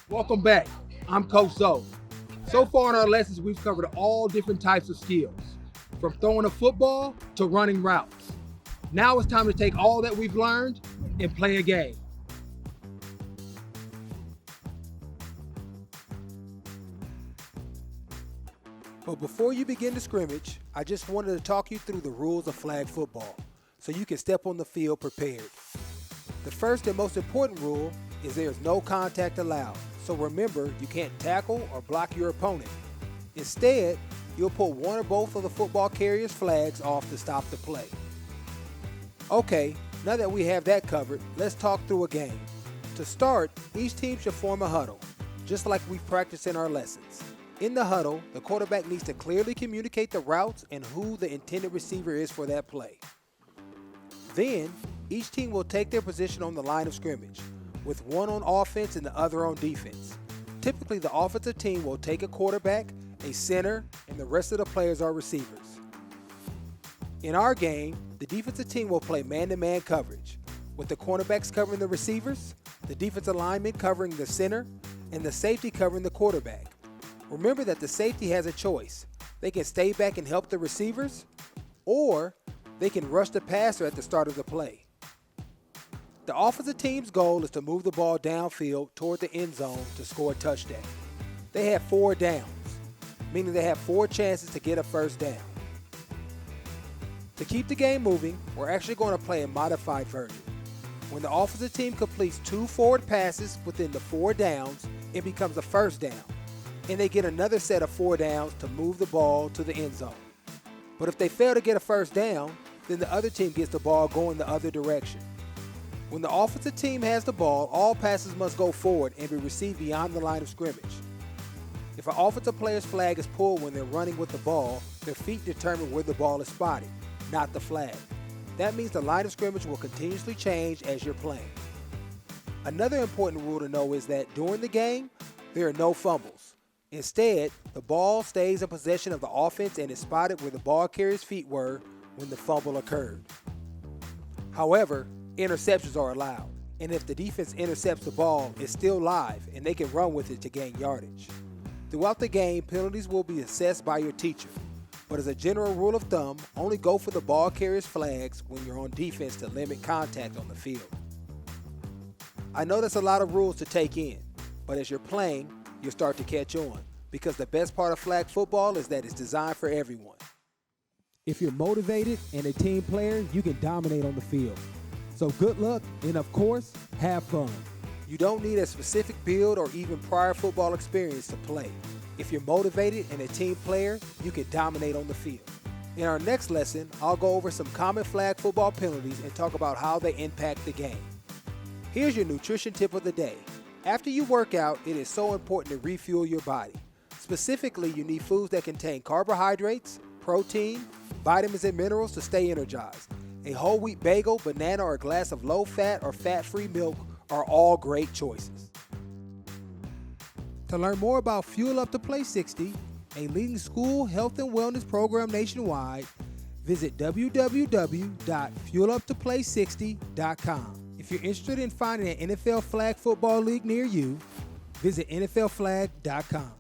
Welcome back. I'm Coach Zoe. So far in our lessons, we've covered all different types of skills, from throwing a football to running routes. Now it's time to take all that we've learned and play a game. But before you begin the scrimmage, I just wanted to talk you through the rules of flag football so you can step on the field prepared. The first and most important rule is there is no contact allowed. So remember, you can't tackle or block your opponent. Instead, you'll pull one or both of the football carrier's flags off to stop the play. Okay, now that we have that covered, let's talk through a game. To start, each team should form a huddle, just like we've practiced in our lessons. In the huddle, the quarterback needs to clearly communicate the routes and who the intended receiver is for that play. Then, each team will take their position on the line of scrimmage, with one on offense and the other on defense. Typically, the offensive team will take a quarterback, a center, and the rest of the players are receivers. In our game, the defensive team will play man-to-man coverage, with the cornerbacks covering the receivers, the defensive lineman covering the center, and the safety covering the quarterback. Remember that the safety has a choice. They can stay back and help the receivers, or they can rush the passer at the start of the play. The offensive team's goal is to move the ball downfield toward the end zone to score a touchdown. They have 4 downs, meaning they have 4 chances to get a first down. To keep the game moving, we're actually going to play a modified version. When the offensive team completes 2 forward passes within the 4 downs, it becomes a first down, and they get another set of 4 downs to move the ball to the end zone. But if they fail to get a first down, then the other team gets the ball going the other direction. When the offensive team has the ball, all passes must go forward and be received beyond the line of scrimmage. If an offensive player's flag is pulled when they're running with the ball, their feet determine where the ball is spotted, not the flag. That means the line of scrimmage will continuously change as you're playing. Another important rule to know is that during the game, there are no fumbles. Instead, the ball stays in possession of the offense and is spotted where the ball carrier's feet were when the fumble occurred. However, interceptions are allowed, and if the defense intercepts the ball, it's still live and they can run with it to gain yardage. Throughout the game, penalties will be assessed by your teacher, but as a general rule of thumb, only go for the ball carrier's flags when you're on defense to limit contact on the field. I know that's a lot of rules to take in, but as you're playing, you'll start to catch on, because the best part of flag football is that it's designed for everyone. If you're motivated and a team player, you can dominate on the field. So good luck and, of course, have fun. You don't need a specific build or even prior football experience to play. If you're motivated and a team player, you can dominate on the field. In our next lesson, I'll go over some common flag football penalties and talk about how they impact the game. Here's your nutrition tip of the day. After you work out, it is so important to refuel your body. Specifically, you need foods that contain carbohydrates, protein, vitamins and minerals to stay energized. A whole wheat bagel, banana, or a glass of low-fat or fat-free milk are all great choices. To learn more about Fuel Up to Play 60, a leading school health and wellness program nationwide, visit www.fueluptoplay60.com. If you're interested in finding an NFL flag football league near you, visit nflflag.com.